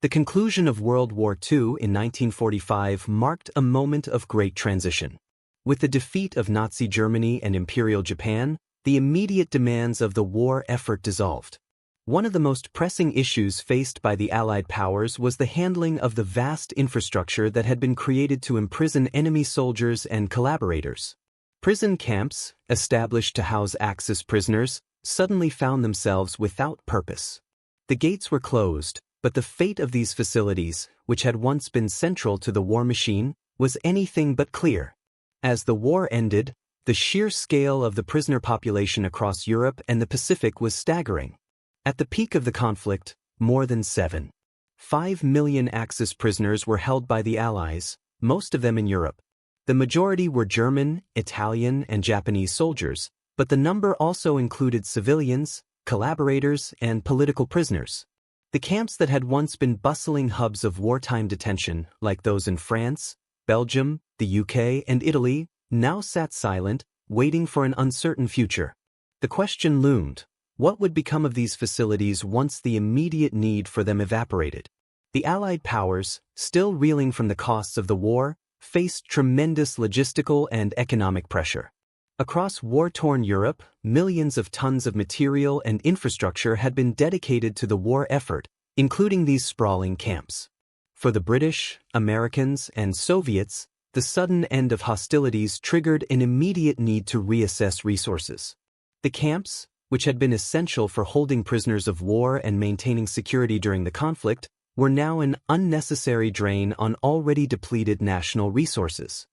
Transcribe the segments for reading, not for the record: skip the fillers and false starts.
The conclusion of World War II in 1945 marked a moment of great transition. With the defeat of Nazi Germany and Imperial Japan, the immediate demands of the war effort dissolved. One of the most pressing issues faced by the Allied powers was the handling of the vast infrastructure that had been created to imprison enemy soldiers and collaborators. Prison camps, established to house Axis prisoners, suddenly found themselves without purpose. The gates were closed, but the fate of these facilities, which had once been central to the war machine, was anything but clear. As the war ended, the sheer scale of the prisoner population across Europe and the Pacific was staggering. At the peak of the conflict, more than 7.5 million Axis prisoners were held by the Allies, most of them in Europe. The majority were German, Italian, and Japanese soldiers, but the number also included civilians, collaborators, and political prisoners. The camps that had once been bustling hubs of wartime detention, like those in France, Belgium, the UK, and Italy, now sat silent, waiting for an uncertain future. The question loomed: what would become of these facilities once the immediate need for them evaporated? The Allied powers, still reeling from the costs of the war, faced tremendous logistical and economic pressure. Across war-torn Europe, millions of tons of material and infrastructure had been dedicated to the war effort, including these sprawling camps. For the British, Americans, and Soviets, the sudden end of hostilities triggered an immediate need to reassess resources. The camps, which had been essential for holding prisoners of war and maintaining security during the conflict, were now an unnecessary drain on already depleted national resources.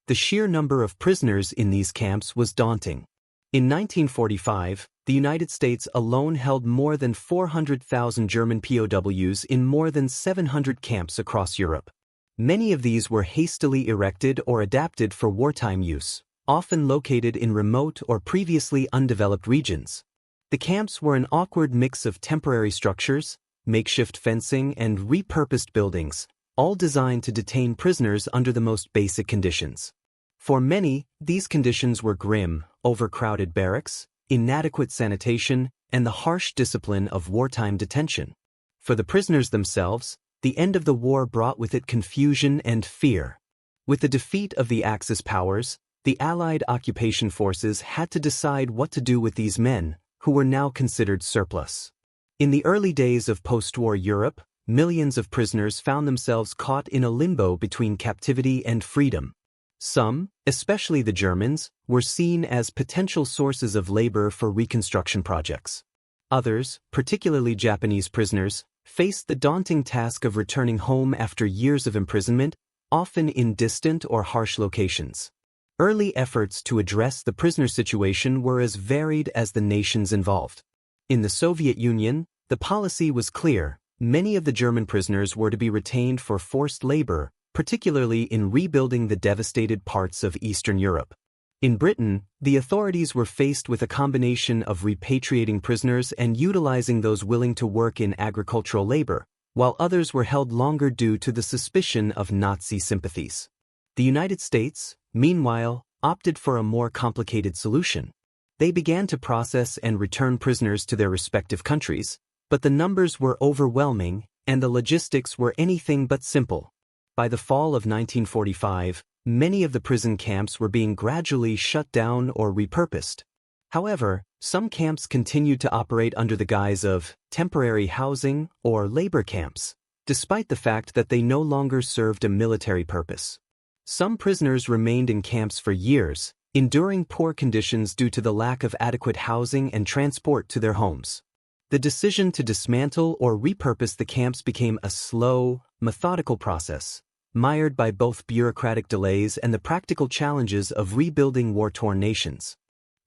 The sheer number of prisoners in these camps was daunting. In 1945, the United States alone held more than 400,000 German POWs in more than 700 camps across Europe. Many of these were hastily erected or adapted for wartime use, often located in remote or previously undeveloped regions. The camps were an awkward mix of temporary structures, makeshift fencing, and repurposed buildings, all designed to detain prisoners under the most basic conditions. For many, these conditions were grim: overcrowded barracks, inadequate sanitation, and the harsh discipline of wartime detention. For the prisoners themselves, the end of the war brought with it confusion and fear. With the defeat of the Axis powers, the Allied occupation forces had to decide what to do with these men, who were now considered surplus. In the early days of post-war Europe, millions of prisoners found themselves caught in a limbo between captivity and freedom. Some, especially the Germans, were seen as potential sources of labor for reconstruction projects. Others, particularly Japanese prisoners, faced the daunting task of returning home after years of imprisonment, often in distant or harsh locations. Early efforts to address the prisoner situation were as varied as the nations involved. In the Soviet Union, the policy was clear: many of the German prisoners were to be retained for forced labor, particularly in rebuilding the devastated parts of Eastern Europe. In Britain, the authorities were faced with a combination of repatriating prisoners and utilizing those willing to work in agricultural labor, while others were held longer due to the suspicion of Nazi sympathies. The United States, meanwhile, opted for a more complicated solution. They began to process and return prisoners to their respective countries, but the numbers were overwhelming and the logistics were anything but simple. By the fall of 1945, many of the prison camps were being gradually shut down or repurposed. However, some camps continued to operate under the guise of temporary housing or labor camps, despite the fact that they no longer served a military purpose. Some prisoners remained in camps for years, enduring poor conditions due to the lack of adequate housing and transport to their homes. The decision to dismantle or repurpose the camps became a slow, methodical process, mired by both bureaucratic delays and the practical challenges of rebuilding war-torn nations.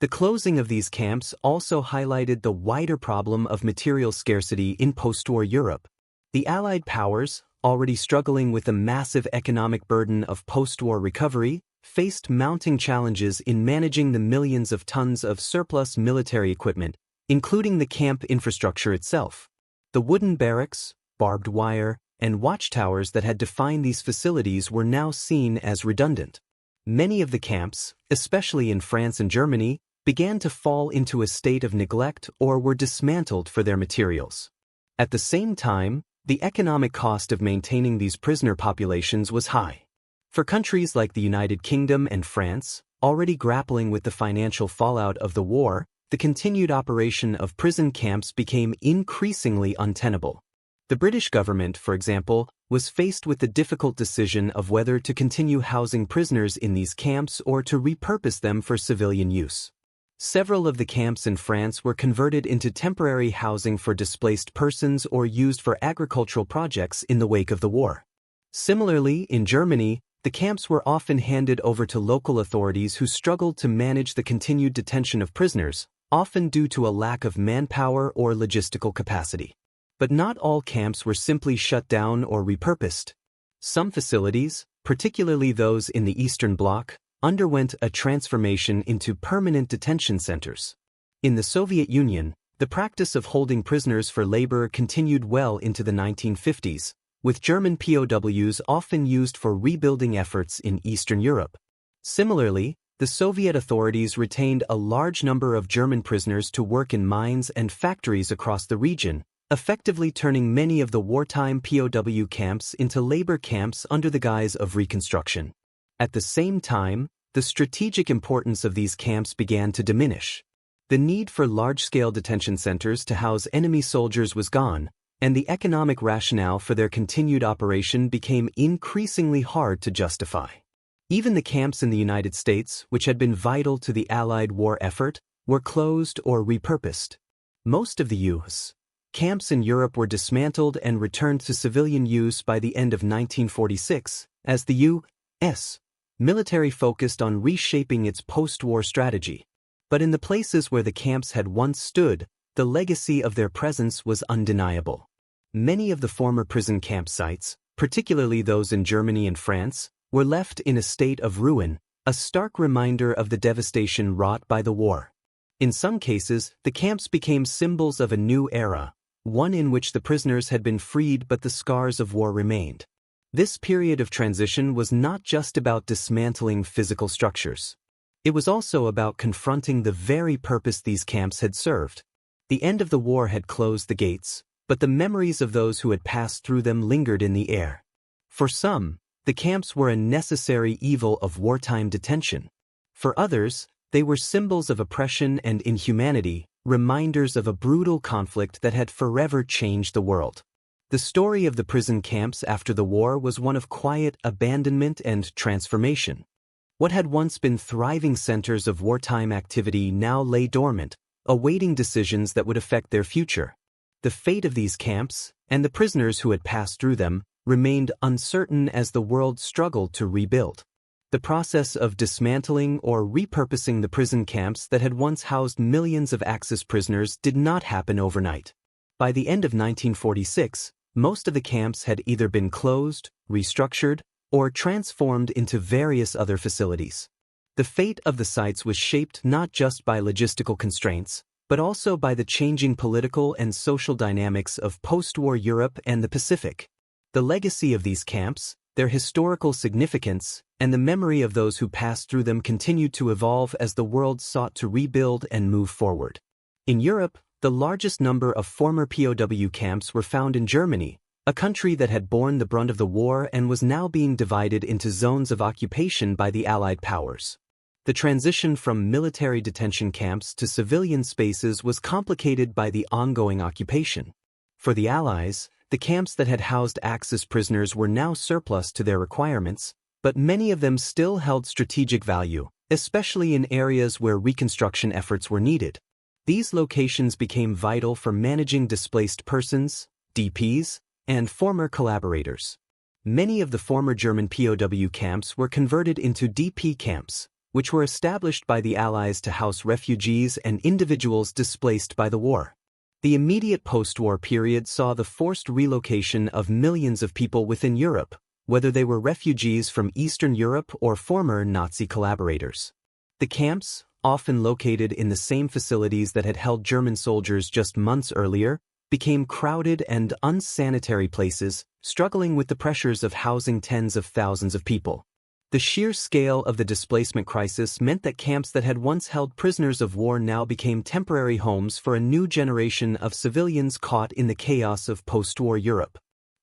The closing of these camps also highlighted the wider problem of material scarcity in post-war Europe. The Allied powers, already struggling with the massive economic burden of post-war recovery, faced mounting challenges in managing the millions of tons of surplus military equipment, including the camp infrastructure itself. The wooden barracks, barbed wire, and watchtowers that had defined these facilities were now seen as redundant. Many of the camps, especially in France and Germany, began to fall into a state of neglect or were dismantled for their materials. At the same time, the economic cost of maintaining these prisoner populations was high. For countries like the United Kingdom and France, already grappling with the financial fallout of the war, the continued operation of prison camps became increasingly untenable. The British government, for example, was faced with the difficult decision of whether to continue housing prisoners in these camps or to repurpose them for civilian use. Several of the camps in France were converted into temporary housing for displaced persons or used for agricultural projects in the wake of the war. Similarly, in Germany, the camps were often handed over to local authorities who struggled to manage the continued detention of prisoners, often due to a lack of manpower or logistical capacity. But not all camps were simply shut down or repurposed. Some facilities, particularly those in the Eastern Bloc, underwent a transformation into permanent detention centers. In the Soviet Union, the practice of holding prisoners for labor continued well into the 1950s, with German POWs often used for rebuilding efforts in Eastern Europe. Similarly, the Soviet authorities retained a large number of German prisoners to work in mines and factories across the region, effectively turning many of the wartime POW camps into labor camps under the guise of reconstruction. At the same time, the strategic importance of these camps began to diminish. The need for large-scale detention centers to house enemy soldiers was gone, and the economic rationale for their continued operation became increasingly hard to justify. Even the camps in the United States, which had been vital to the Allied war effort, were closed or repurposed. Most of the U.S. camps in Europe were dismantled and returned to civilian use by the end of 1946, as the U.S. military focused on reshaping its post-war strategy. But in the places where the camps had once stood, the legacy of their presence was undeniable. Many of the former prison camp sites, particularly those in Germany and France, were left in a state of ruin, a stark reminder of the devastation wrought by the war. In some cases, the camps became symbols of a new era, one in which the prisoners had been freed but the scars of war remained. This period of transition was not just about dismantling physical structures. It was also about confronting the very purpose these camps had served. The end of the war had closed the gates, but the memories of those who had passed through them lingered in the air. For some, the camps were a necessary evil of wartime detention. For others, they were symbols of oppression and inhumanity, reminders of a brutal conflict that had forever changed the world. The story of the prison camps after the war was one of quiet abandonment and transformation. What had once been thriving centers of wartime activity now lay dormant, awaiting decisions that would affect their future. The fate of these camps, and the prisoners who had passed through them, remained uncertain as the world struggled to rebuild. The process of dismantling or repurposing the prison camps that had once housed millions of Axis prisoners did not happen overnight. By the end of 1946, most of the camps had either been closed, restructured, or transformed into various other facilities. The fate of the sites was shaped not just by logistical constraints, but also by the changing political and social dynamics of post-war Europe and the Pacific. The legacy of these camps, their historical significance, and the memory of those who passed through them continued to evolve as the world sought to rebuild and move forward. In Europe, the largest number of former POW camps were found in Germany, a country that had borne the brunt of the war and was now being divided into zones of occupation by the Allied powers. The transition from military detention camps to civilian spaces was complicated by the ongoing occupation. For the Allies, the camps that had housed Axis prisoners were now surplus to their requirements, but many of them still held strategic value, especially in areas where reconstruction efforts were needed. These locations became vital for managing displaced persons, DPs, and former collaborators. Many of the former German POW camps were converted into DP camps, which were established by the Allies to house refugees and individuals displaced by the war. The immediate post-war period saw the forced relocation of millions of people within Europe, whether they were refugees from Eastern Europe or former Nazi collaborators. The camps, often located in the same facilities that had held German soldiers just months earlier, became crowded and unsanitary places, struggling with the pressures of housing tens of thousands of people. The sheer scale of the displacement crisis meant that camps that had once held prisoners of war now became temporary homes for a new generation of civilians caught in the chaos of post-war Europe.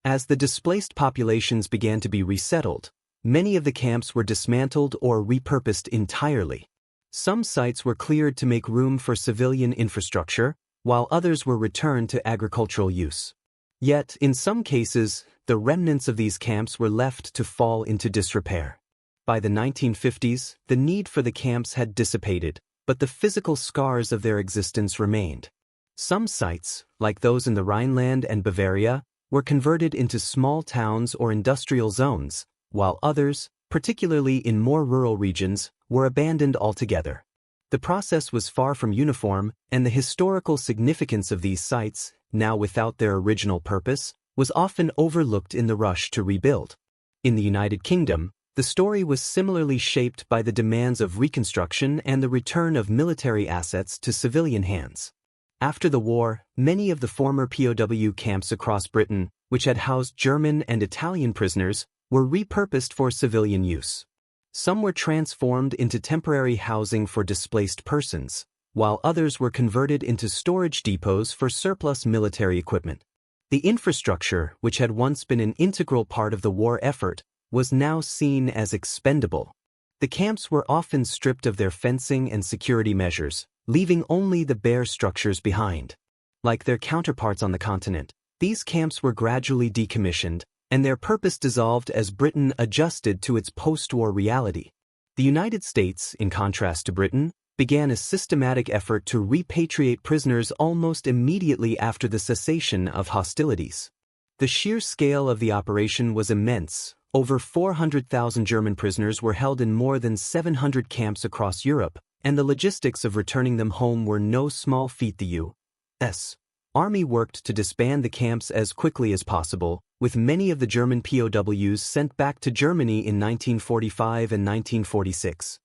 As the displaced populations began to be resettled, many of the camps were dismantled or repurposed entirely. Some sites were cleared to make room for civilian infrastructure, while others were returned to agricultural use. Yet, in some cases, the remnants of these camps were left to fall into disrepair. By the 1950s, the need for the camps had dissipated, but the physical scars of their existence remained. Some sites, like those in the Rhineland and Bavaria, were converted into small towns or industrial zones, while others, particularly in more rural regions, were abandoned altogether. The process was far from uniform, and the historical significance of these sites, now without their original purpose, was often overlooked in the rush to rebuild. In the United Kingdom, the story was similarly shaped by the demands of reconstruction and the return of military assets to civilian hands. After the war, many of the former POW camps across Britain, which had housed German and Italian prisoners, were repurposed for civilian use. Some were transformed into temporary housing for displaced persons, while others were converted into storage depots for surplus military equipment. The infrastructure, which had once been an integral part of the war effort, was now seen as expendable. The camps were often stripped of their fencing and security measures, leaving only the bare structures behind. Like their counterparts on the continent, these camps were gradually decommissioned, and their purpose dissolved as Britain adjusted to its post-war reality. The United States, in contrast to Britain, began a systematic effort to repatriate prisoners almost immediately after the cessation of hostilities. The sheer scale of the operation was immense. Over 400,000 German prisoners were held in more than 700 camps across Europe, and the logistics of returning them home were no small feat. The U.S. Army worked to disband the camps as quickly as possible, with many of the German POWs sent back to Germany in 1945 and 1946.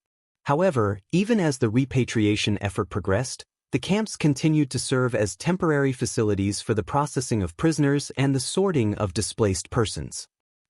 However, even as the repatriation effort progressed, the camps continued to serve as temporary facilities for the processing of prisoners and the sorting of displaced persons.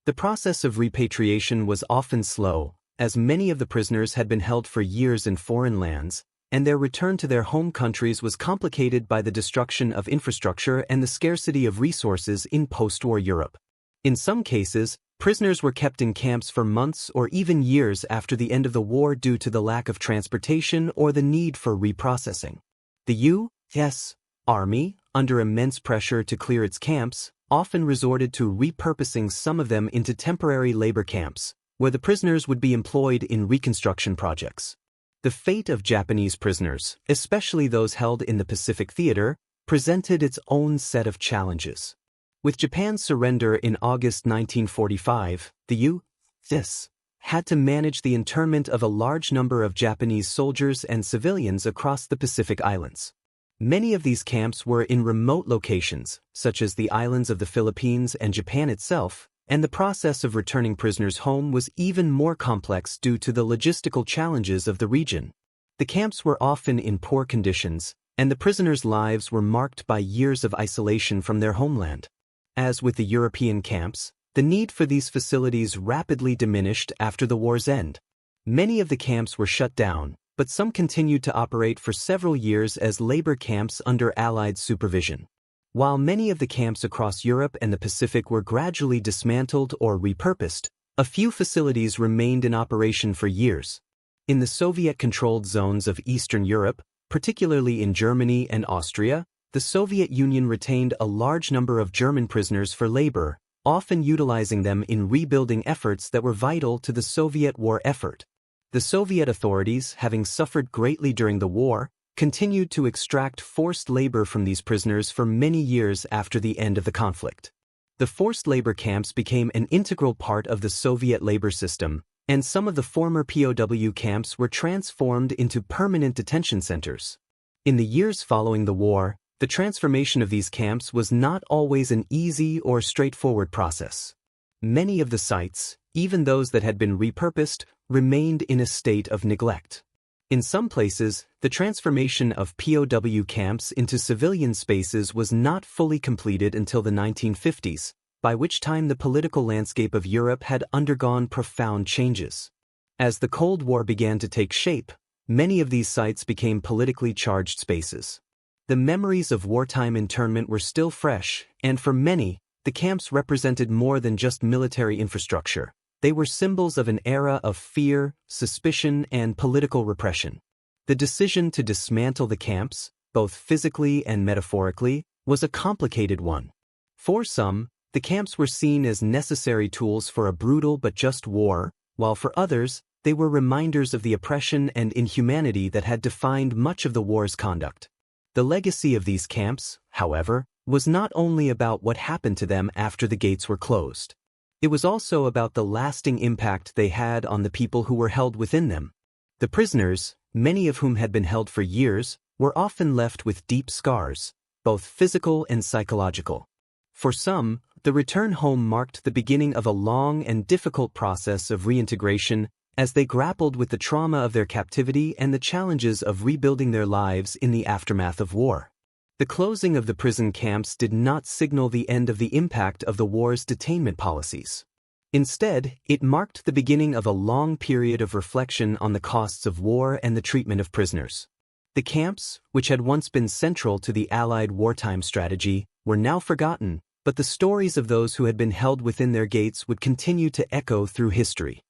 The process of repatriation was often slow, as many of the prisoners had been held for years in foreign lands, and their return to their home countries was complicated by the destruction of infrastructure and the scarcity of resources in post-war Europe. In some cases, prisoners were kept in camps for months or even years after the end of the war due to the lack of transportation or the need for reprocessing. The U.S. Army, under immense pressure to clear its camps, often resorted to repurposing some of them into temporary labor camps, where the prisoners would be employed in reconstruction projects. The fate of Japanese prisoners, especially those held in the Pacific Theater, presented its own set of challenges. With Japan's surrender in August 1945, the U.S. had to manage the internment of a large number of Japanese soldiers and civilians across the Pacific Islands. Many of these camps were in remote locations, such as the islands of the Philippines and Japan itself, and the process of returning prisoners home was even more complex due to the logistical challenges of the region. The camps were often in poor conditions, and the prisoners' lives were marked by years of isolation from their homeland. As with the European camps, the need for these facilities rapidly diminished after the war's end. Many of the camps were shut down, but some continued to operate for several years as labor camps under Allied supervision. While many of the camps across Europe and the Pacific were gradually dismantled or repurposed, a few facilities remained in operation for years. In the Soviet-controlled zones of Eastern Europe, particularly in Germany and Austria, the Soviet Union retained a large number of German prisoners for labor, often utilizing them in rebuilding efforts that were vital to the Soviet war effort. The Soviet authorities, having suffered greatly during the war, continued to extract forced labor from these prisoners for many years after the end of the conflict. The forced labor camps became an integral part of the Soviet labor system, and some of the former POW camps were transformed into permanent detention centers. In the years following the war, the transformation of these camps was not always an easy or straightforward process. Many of the sites, even those that had been repurposed, remained in a state of neglect. In some places, the transformation of POW camps into civilian spaces was not fully completed until the 1950s, by which time the political landscape of Europe had undergone profound changes. As the Cold War began to take shape, many of these sites became politically charged spaces. The memories of wartime internment were still fresh, and for many, the camps represented more than just military infrastructure. They were symbols of an era of fear, suspicion, and political repression. The decision to dismantle the camps, both physically and metaphorically, was a complicated one. For some, the camps were seen as necessary tools for a brutal but just war, while for others, they were reminders of the oppression and inhumanity that had defined much of the war's conduct. The legacy of these camps, however, was not only about what happened to them after the gates were closed. It was also about the lasting impact they had on the people who were held within them. The prisoners, many of whom had been held for years, were often left with deep scars, both physical and psychological. For some, the return home marked the beginning of a long and difficult process of reintegration as they grappled with the trauma of their captivity and the challenges of rebuilding their lives in the aftermath of war. The closing of the prison camps did not signal the end of the impact of the war's detainment policies. Instead, it marked the beginning of a long period of reflection on the costs of war and the treatment of prisoners. The camps, which had once been central to the Allied wartime strategy, were now forgotten, but the stories of those who had been held within their gates would continue to echo through history.